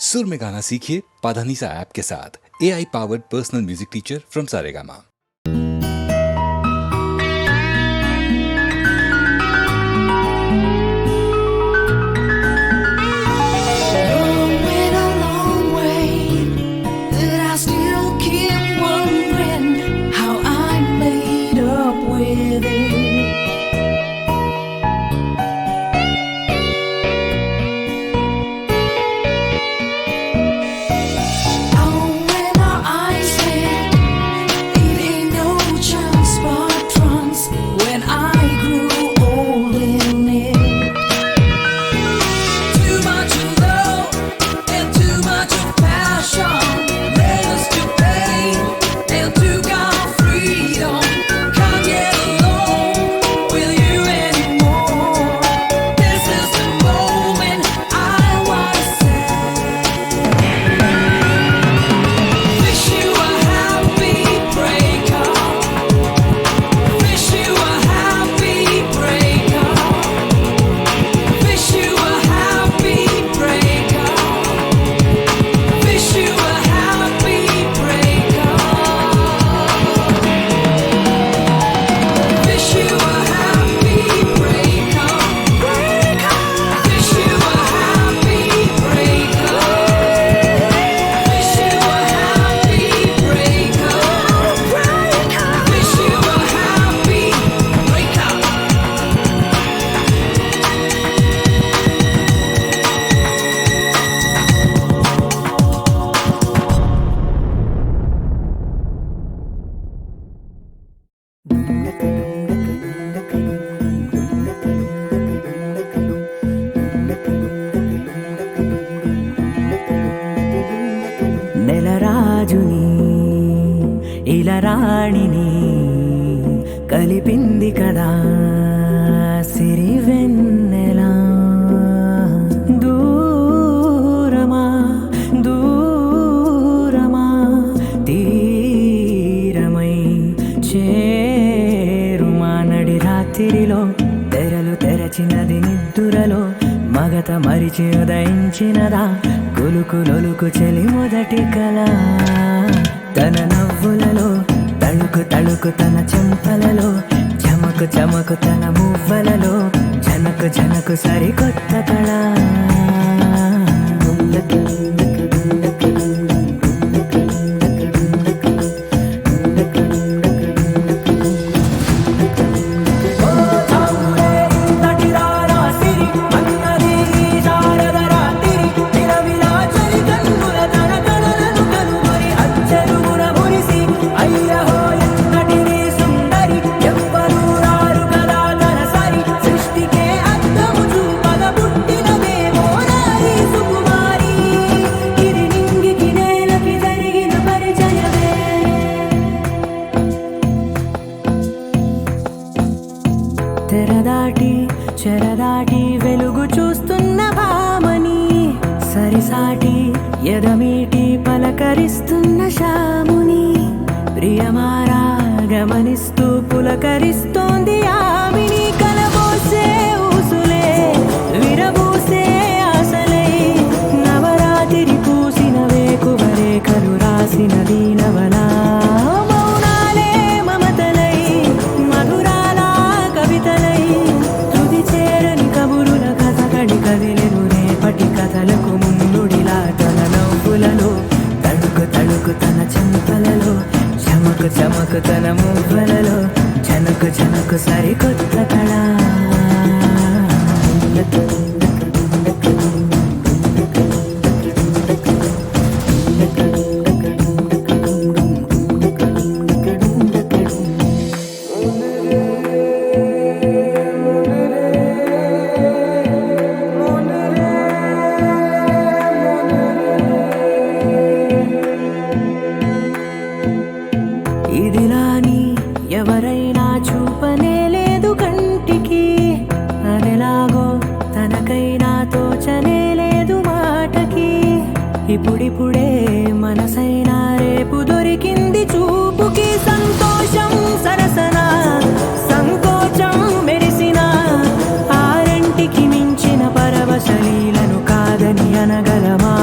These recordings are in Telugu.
सुर में गाना सीखिए पाधानीसा ऐप के साथ। AI powered personal music teacher from Saregama. నెలరాజుని ఇలరాణిని కలిపింది కదా సిరివెన్నెలా. దూరమా దూరమా తీరమై చేరుమా నడి రాత్రిలో తెరలు తెరచినది నిద్దురలో మగత మరిచి ఉదయించినదా కొలుకు చెలి మొదటి కళ. తన నవ్వులలో తళుకు తళుకు తన చెంపలలో చమకు చమకు తన మువ్వలలో జనకు జనకు సరికొత్త కళ. తెరదాటి చెరదాటి వెలుగు చూస్తున్న భామని సరిసాటి ఎదమీటి పలకరిస్తున్న శాముని ప్రియమారా గమనిస్తూ పులకరిస్తోంది ఆవిని. కలబోసే ఊసులే విరబూసే ఆశలై నవరాత్రి పూసిన వేకువరేఖలు రాసిన దీనవలా. కథలకు ముందుడిలా తన నవ్వులలో తడుకు తడుకు తన చెంపలలో చమకు చమకు తన మువ్వలలో జనకు జనకు సరికొత్త కళ. ఇదిలాని ఎవరైనా చూపనే లేదు కంటికి, అదెలాగో తనకైనా తోచనే లేదు మాటకి. ఇప్పుడిప్పుడే మనసైనా రేపు దొరికింది చూపుకి. సంతోషం సరసన సంకోచం మెరిసిన ఆరంటికి మించిన పరవశలీలను కాదని అనగలమా.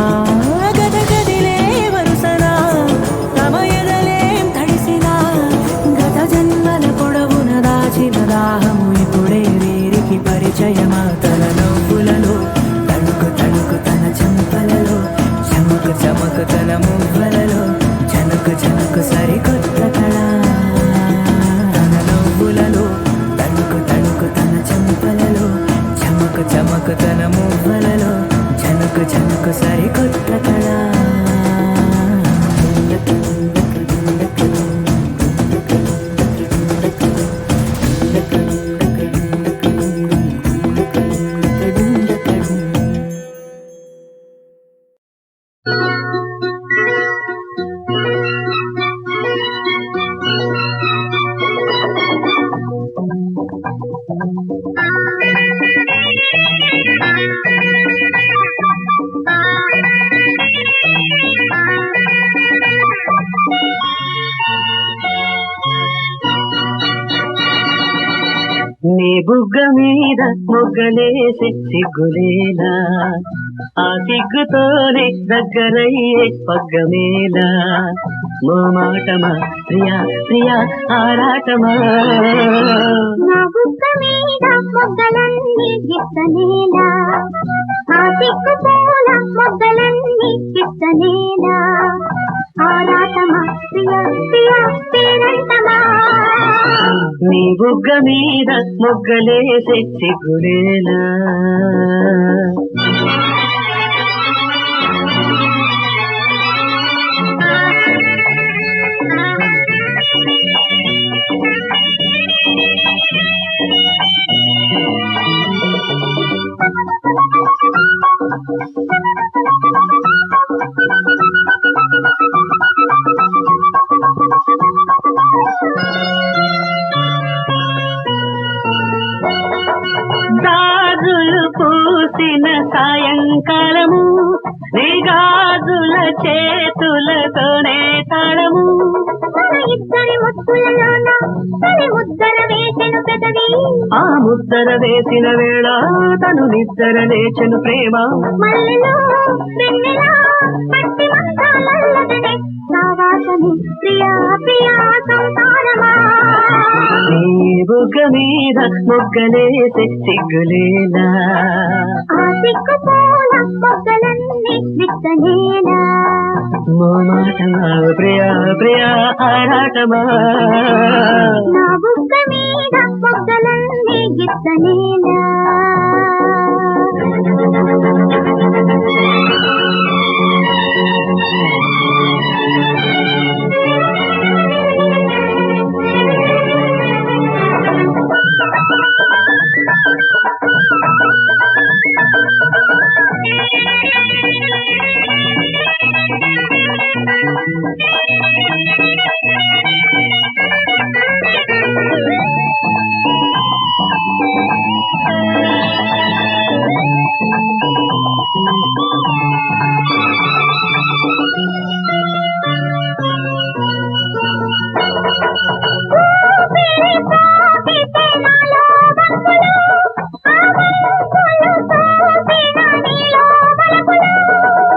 సరికొత్త కళ. నీ బుగ్గ మీద మొగ్గలేసి సిగ్గులేలా, ఆ సిగ్గుతోనే దగ్గరయ్యే పగ్గమేలా. మోమాటమా ప్రియా ప్రియా ఆరాటమా, నా బుగ్గ మీద మొగ్గలన్నీ గిత్తనేలా, ఆ సిగ్గుతోల మొగ్గలన్నీ గిత్తనేలా. ఆరాటమా ప్రియా ప్రియా పేరంటమా, నీ బుగ్గ మీద మొగ్గలేసి సిగ్గులేలా. గాజులు పూసిన సాయంకాలము, నీ గాజుల చేతులతోనే తాళము. మన ఇద్దరి ముద్దులలోన తొలి ముద్దర వేసెను పెదవి, ఆ ముద్దర వేసిన వేళ తను నిద్దర లేచెను ప్రేమ. మల్లెలో వెన్నెలా పట్టి మందాలల్లదనే సావాసని ప్రియా ప్రియా సంసారమా. నీ బుగ్గ మీద మొగ్గలేసి సిగ్గులేలా, ఆ సిగ్గుతోల మొగ్గలన్నీ విత్తనేలా. మోమాటమా ప్రియా ప్రియా ఆరాటమా, నా బుగ్గ మీద మొగ్గలన్నీ గిత్తనేలా.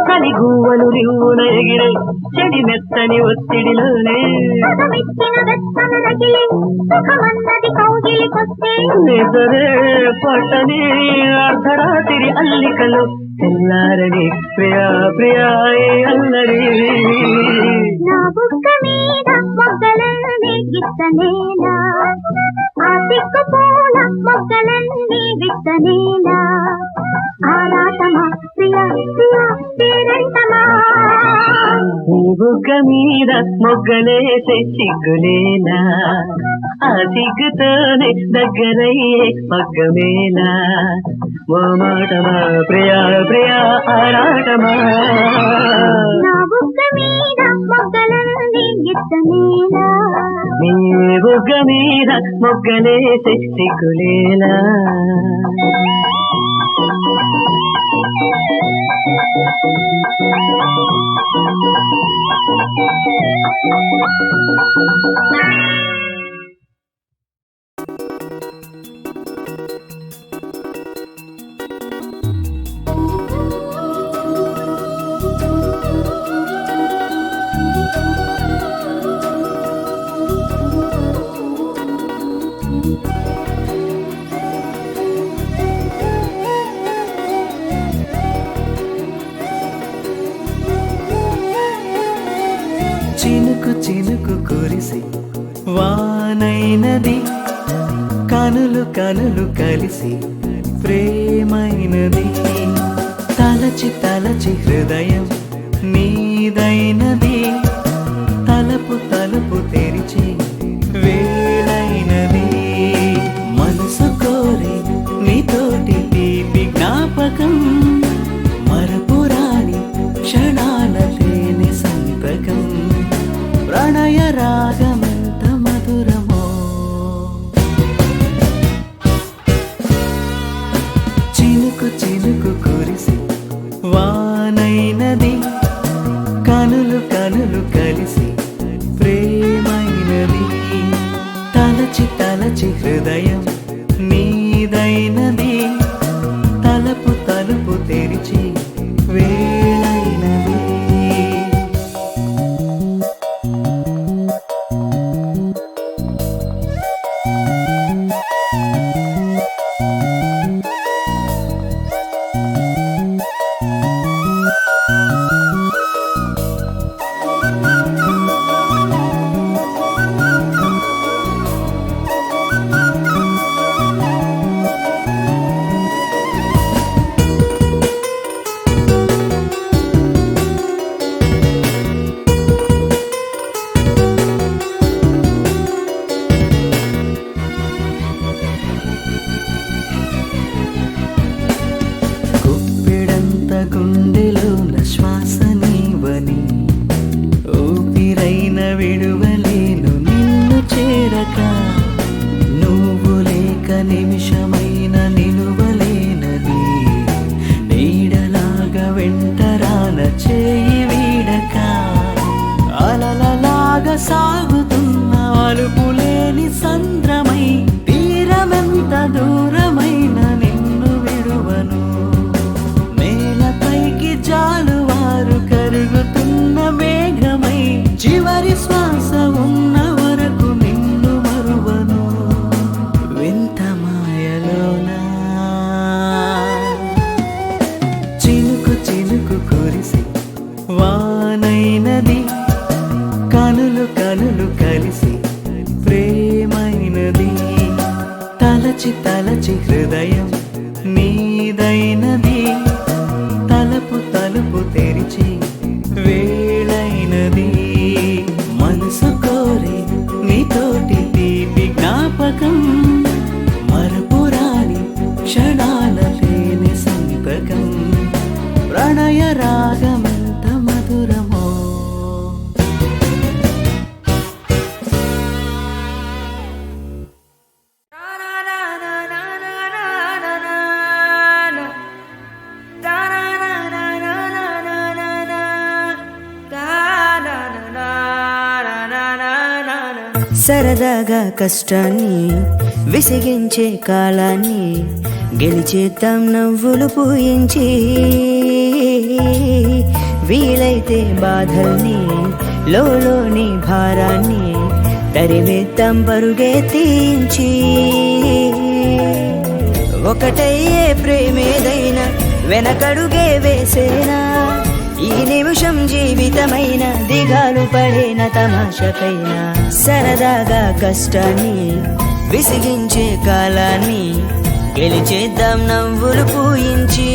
కలిగువ్వలు రివ్వున ఎగిరే చెడి మెత్తని ఒత్తిడిలోనే, సుఖమిచ్చిన వెచ్చన నగిలి సుఖమన్నది కౌగిలికొస్తే, నిద్రే పట్టని అర్ధరాత్రి అల్లికలు తెల్లారని ప్రియా ప్రియా అల్లరి. నా బుగ్గ మీద మొగ్గలన్నీ గిత్తనేలా, ఆ సిగ్గుతోల మొగ్గలన్నీ విత్తనేలా. ఆరాటమా ప్రియా ప్రియా పేరంటమా, నీ బుగ్గ మీద మొగ్గలేసే సిగ్గులేలా, ఆ సిగ్గుతోనే దగ్గరయ్యే పగ్గమేలా. మోమాటమా ప్రియా ప్రియా ఆరాటమా, నా బుగ్గ మీద మొగ్గలన్నీ గిత్తనేలా. నీ బుగ్గ మీద మొగ్గలేసే సిగ్గులేలా. చినుకు చినుకు కురిసి వానైనది, కనులు కనులు కలిసి ప్రేమైనది. తల తలచి తలచి హృదయం నీదైనది, తలుపు తలుపు తెరిచి వేళైనది. మనసు కోరి నీతోటి తీపి జ్ఞాపకం, మరపురాని క్షణాల లేని సంతకం. ప్రణయ రాగమెంత మధురమో, చినుకు చినుకు కురిసి వానైనది, కనులు కనులు కలిసి ప్రేమైనది. తలచి తలచి హృదయం నీదైనది, తలుపు తలుపు తెరిచి వేళైనది. గుండెలోన శ్వాస నీవని, ఊపిరైన విడువలేను నిన్ను చేరక. నువ్వు లేక నిమిషమైన నిలువలేనది, నీడలాగా వెంటరాన చేయి వీడక. అలలలాగా సాగుతున్న అలుపులేని సంద్రమై, తీరమెంత దూరమైన నిన్ను విడువను. నేలపైకి జాలువారు కరుగుతున్న మేఘమై, చివరి శ్వాస ఉన్న వరకు నిన్ను మరువను. వింత మాయలోనా చినుకు చినుకు కురిసి వానైనది, కనులు కనులు కలిసి ప్రేమైనది. తలచి తలచి హృదయం నీదైనది, తలుపు తలుపు తెరిచి వేళైనది. మనసు కోరి నీతోటి తీపి జ్ఞాపకం, మరపురాని క్షణాల లేని సంతకం. ప్రణయ రాగమెంత మధురమో, సరదాగా కష్టాన్ని విసిగించే కాలాన్ని గెలిచేద్దాం నవ్వులు పూయించి. వీలైతే బాధల్ని లోని భారాన్ని తరివేద్దాం పరుగెత్తించి. ఒకటయ్యే ప్రేమేదైనా వెనకడుగే వేసేనా, ఈ నిమిషం జీవితమైన దిగాలు పడేన తమాషకైనా. సరదాగా కష్టాన్ని విసిగించే కాలాన్ని గెలిచేద్దాం నవ్వులు పూయించి.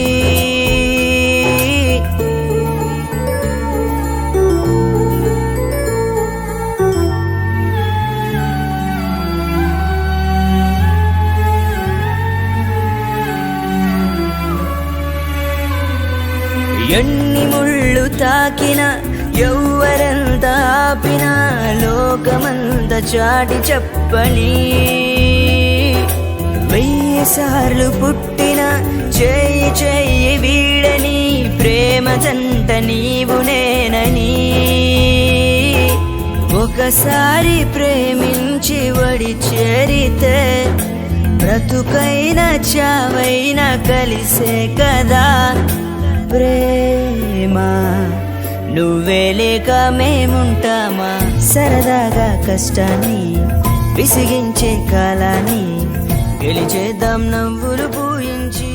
ఎన్ని ముళ్ళు తాకిన ఎవ్వరెంత ఆపినా, లోకమంత చాటి చెప్పని. 1000 సార్లు పుట్టిన చెయ్యి చెయ్యి వీడని, ప్రేమ జంట నీవు నేనని. ఒకసారి ప్రేమించి వడి చేరితే, బ్రతుకైన చావైన కలిసే కదా ప్రేమ. నువ్వే లేక మేముంటామా. సరదాగా కష్టాన్ని విసిగించే కాలాన్ని గెలిచేద్దాం నవ్వులు పూయించి.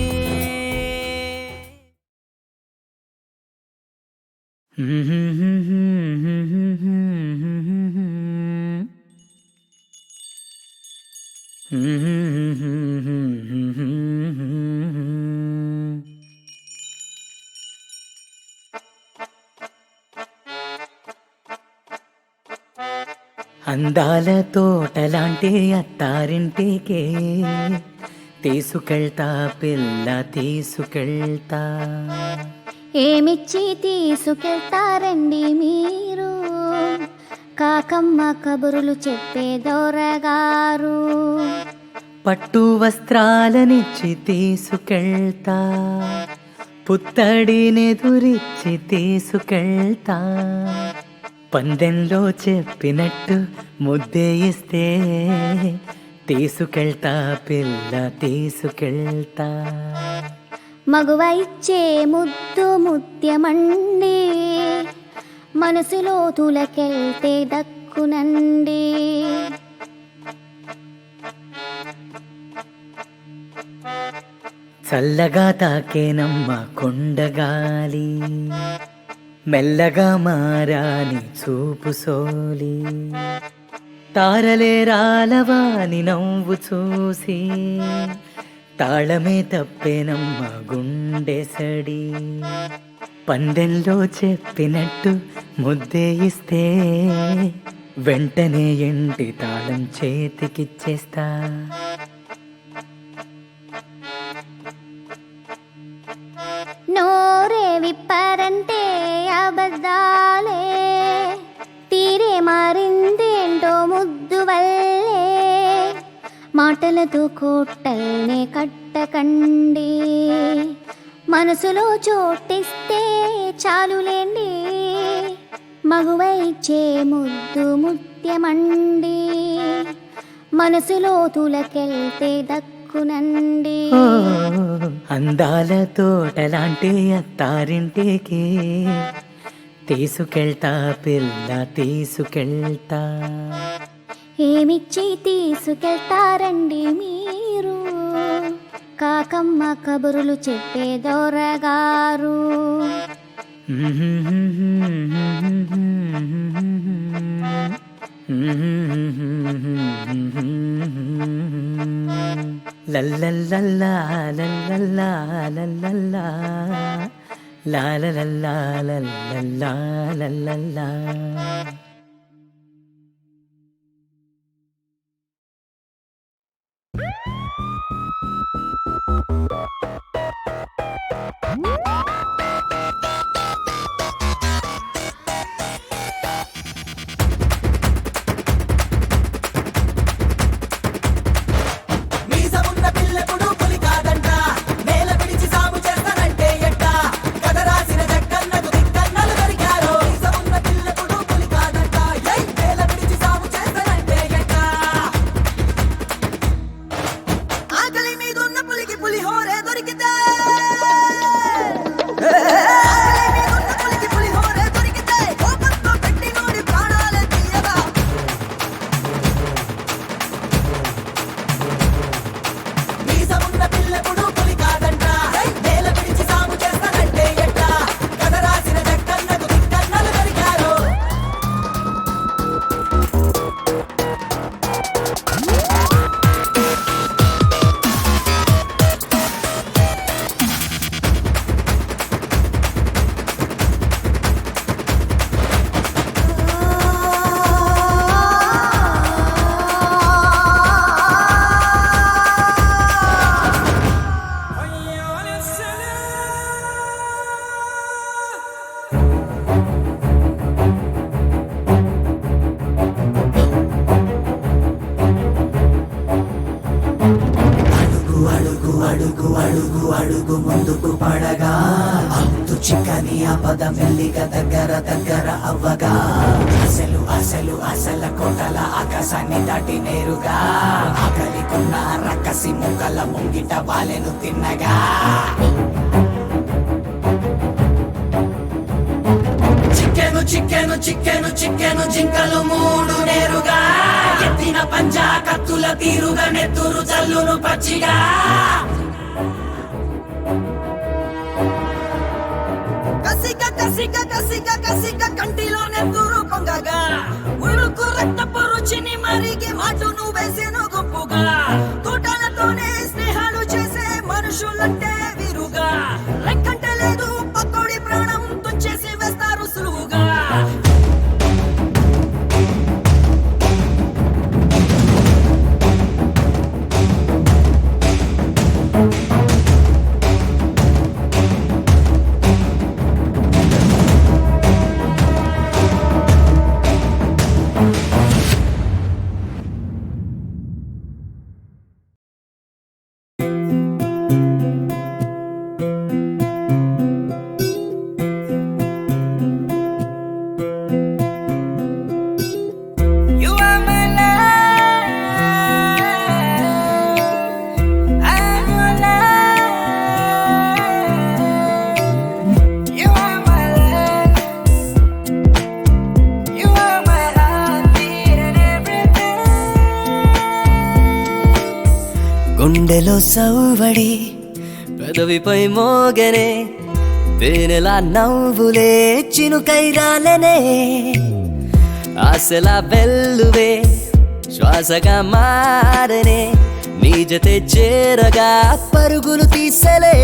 అందాల తోటలాంటి అత్తారింటికే తీసుకెళ్తా పిల్ల తీసుకెళ్తా. ఏమిచ్చి తీసుకెళ్తారండి మీరు, కాకమ్మ కబురులు చెప్పే దొరగారు. పట్టు వస్త్రాలనిచ్చి తీసుకెళ్తా, పుత్తడినెదురిచ్చి తీసుకెళ్తా. పందెంలో చెప్పినట్టు ముద్దే ఇస్తే తీసుకెళ్తా పిల్ల తీసుకెళ్తా. మగువ ఇచ్చే ముద్దు ముత్యమండి, మనసులో తులకెళ్తే దక్కునండి. చల్లగా తాకేనమ్మ కొండగాలి, మెల్లగా మారాని చూపు సోలి. తారలే రాలవాని నవ్వు చూసి తాళమే తప్పేనమ్మ గుండెసడి. పందెంలో చెప్పినట్టు ముద్దే ఇస్తే వెంటనే ఎంటి తాళం చేతికిచ్చేస్తా. నోరే విప్పారంటే అబద్ధాలే, తీరే మారిందేంటో ముద్దు వల్లే. మాటలతో కోటల్నే కట్టకండి, మనసులో చోటిస్తే చాలులేండి. మగువ ఇచ్చే ముద్దు ముత్యమండి, మనసులో తులకెళ్తే దక్కునండి. ఓ, అందాల తోటలాంటి అత్తారింటికి తీసుకెళ్తా పిల్ల తీసుకెళ్తా. ఏమిచ్చి తీసుకెళ్తారండి మీరు, కాకమ్మ కబురులు చెప్పే దొరగారు. లల్లల్లల్లా లల్లల్లా లల్లల్లా లాలలల్లా లల్లల్లా లల్లల్లా. అడుగు ముందుకు పడగా అంతు చిక్కని ఆపద మెల్లిగా దగ్గర దగ్గర అవ్వగా అసలు అసలు అసల కోటల ఆకాశాన్ని దాటి నేరుగా ఆకలికున్న రక్కసి ముక్కల ముంగిట బాలెను తిన్నగా చిక్కెను చిక్కెను చిక్కెను చిక్కెను జింకలు మూడు నేరుగా ఎత్తిన పంజా కత్తుల తీరుగా నెత్తురు చల్లును పచ్చిగా కసిక కసిక కసిక కసిక కంటిలో నెత్తురు పొంగగా ఉడుకు రక్తపు రుచిని మరిగి మాటును వేసేను గుంపుగా తోటలతోనే స్నేహాలు చేసే మనుషులంటే వీరుగా లెక్కంటే లేదు పక్కోడి ప్రాణం తుంచేసి వేస్తారు సులువుగా గుండెలో సౌవడి పెదవిపై మోగనే తేనెలా నవ్వులే చినుకై రాలనే ఆశలా వెల్లువే శ్వాసగా మారనే నీ జతే చేరగా పరుగులు తీసలే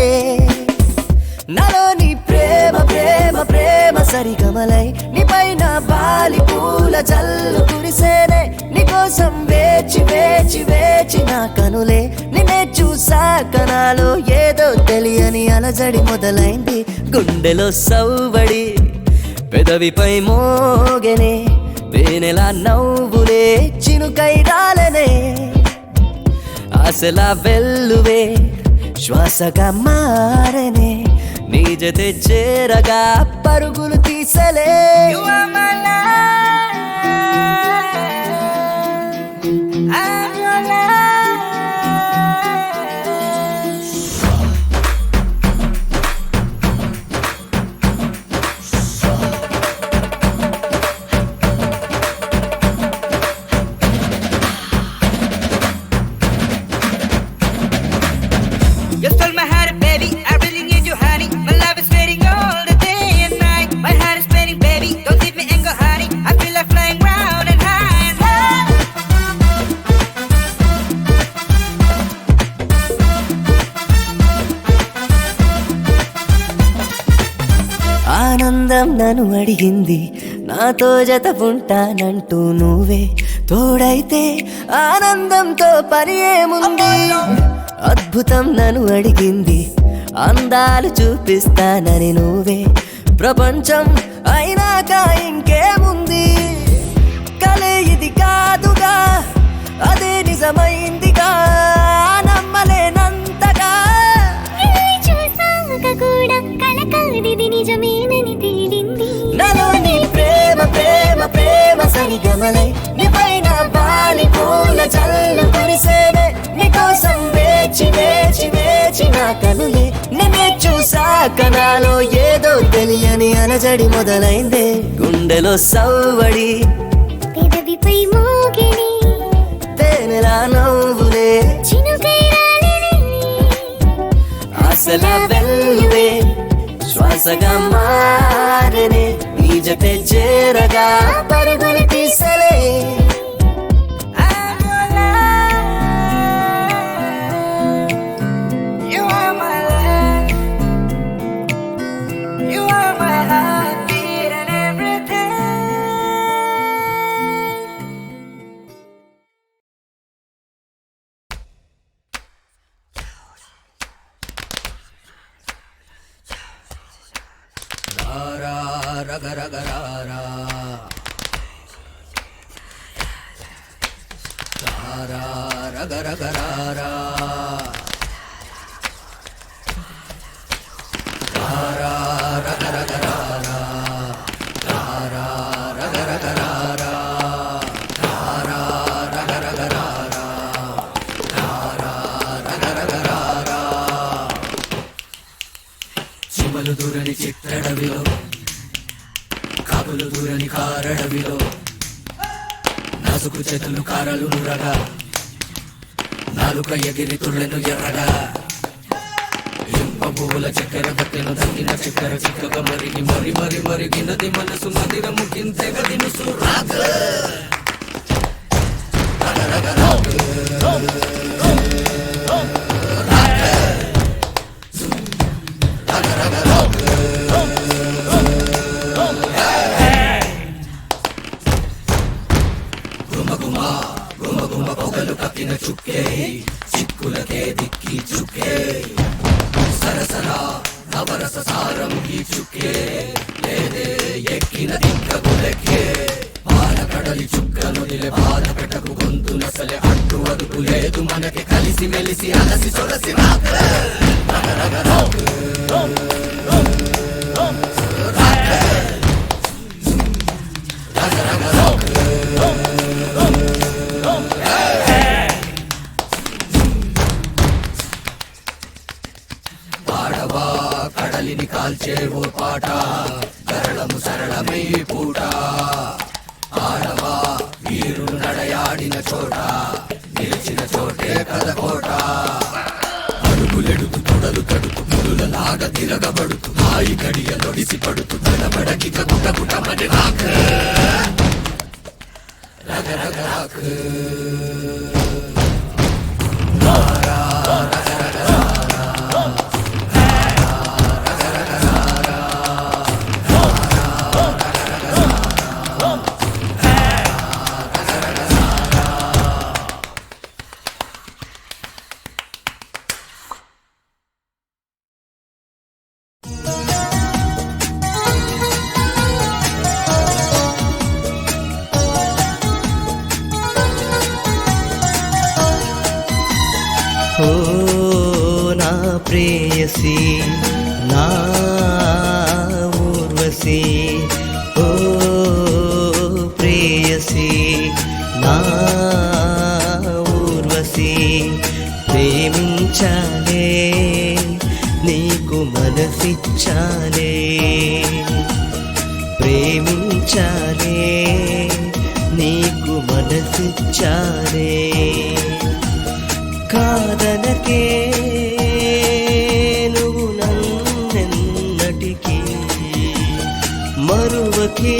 నాలో నీ ప్రేమ ప్రేమ ప్రేమ సరిగమలై నీ పైన బాలి పూల జల్లు కురిసేనే నీకోసం వేచి వేచి వేచి నా కనులే నిన్నే చూసాక నాలో ఏదో తెలియని అలజడి మొదలైంది గుండెలో సౌవడి పెదవిపై మోగెనే తేనెలా నవ్వులే చినుకై రాలనే ఆశలా వెల్లువే శ్వాసగా మారనే నీ జతే చేరగా పరుగులు తీసలే You stole my heart, baby. I really need you, honey. My love is waiting all the day and night. My heart is beating, baby. Don't leave me and go, honey. I feel like flying round and high and high. ఆనందం నన్ను అడిగింది నాతో జత ఉంటానంటూ నువ్వే తోడైతే ఆనందంతో పని ఏముంది అద్భుతం నన్ను అడిగింది అందాలు చూపిస్తానని నువ్వే ప్రపంచం అయినాక ఇంకేముంది కలే ఇది కాదుగా అదే నిజమైందిగా నమ్మలేనంతగా చూసాక కూడా కల కాదిది నిజమేనని తేలింది నాలో నీ ప్రేమ ప్రేమ ప్రేమ సరిగమలై నీ పైన బాలి పూల చల్లు కురిసేనే నీకోసం వేచి వేచి వేచి నా కనులే నిన్నే చూసాక నాలో ఏదో తెలియని అలజడి మొదలైందే గుండెలో సౌవడి పెదవిపై మోగిని తేనెలా నవ్వులే చినుకై రాలిని ఆశల వెల్లువే శ్వాసగా మారనే నీ జతే చేరగా పరుగులు తీసలే You are my life. You are my heartbeat and everything. చిమలు దూరని చిట్టడవిలో కాపులు దూరని కారడవిలో నాసుకు చేతులు కారలు నురగా నాలుక ఎగిరి తుళ్ళెను ఎర్రగా ఇంప పువ్వుల చక్కెర బట్టెను తగ్గిన చక్కెర చిక్కగా మరిగి మరి మరి మరిగినది మనసు మదిరము కింతెగది నుసు పొగలు కక్కిన చుక్కే చిక్కులకే దిక్కి చుక్కే సరసరా నవరస సారం ఈ చుక్కే లేదే ఎక్కిన దిక్కగులెక్కే పాల కడలి చుక్కలు నిలే బాధ పెట్టకు గొంతు నసలే అడ్డు అదుపు లేదు మనకి కలిసి మెలిసి అలసి సొలసి పాడవా కడలిని కాల్చేవో పాట గరళము సరళమై పూట ఆడవా వీరులు నడయాడిన చోట నిలిచిన చోటే కదకోట సరదాగా తిరగబడుతూ హాయి గడియలొడిసి పడుతూ తడబడకిక గుటగుటమని రాక రగ రగ రాక ఓ నా ప్రేయసి నా ఊర్వశి ఓ ప్రేయసి నా ఊర్వశి ప్రేమించాలే నీకు మనసిచ్చాలే ప్రేమించాలే నీకు మనసిచ్చాలే కాదనకే నువ్వు నన్నెన్నటికీ మరువకే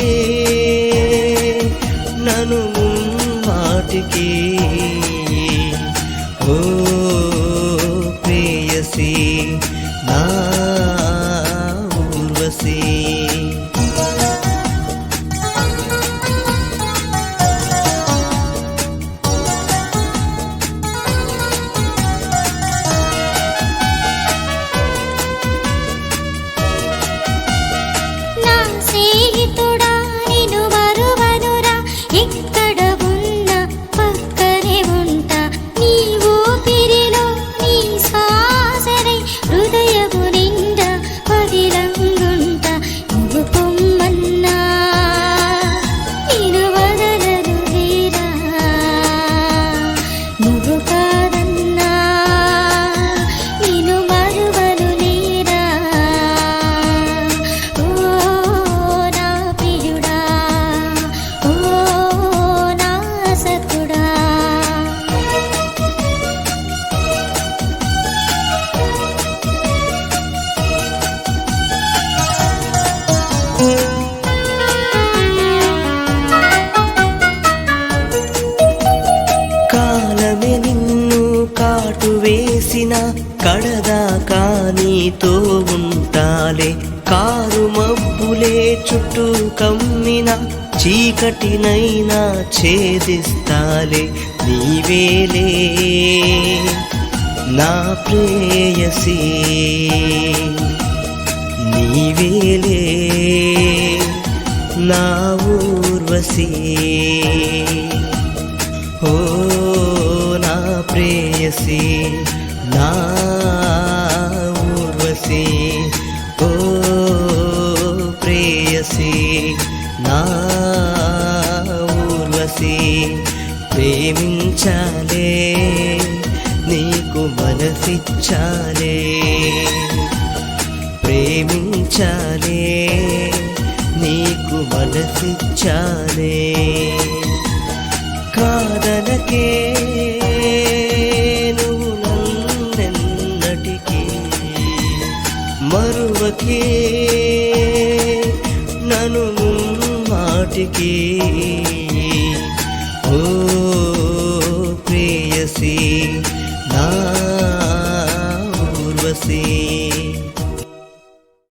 నన్ను మాటికి ఓ ప్రేయసి నా ఊర్వశి కాలమే నిన్ను కాటు వేసిన కడదాకా నీతో ఉంటాలే కారు మబ్బులే చుట్టూ కమ్మిన చీకటినైనా ఛేదిస్తాలే నీవేలే నా ప్రేయసి నీవేలే నా ఊర్వశి ఓ నా ప్రేయసి నా ఊర్వశి ఓ ప్రేయసి నా ఊర్వశి ప్రేమించాలే నీకు మనసిచ్చాలే ప్రేమించాలే నీకు మనసిచ్చాలే కాదనకే నువ్వు నన్నెన్నటికీ మరువకే నన్ను మాటికి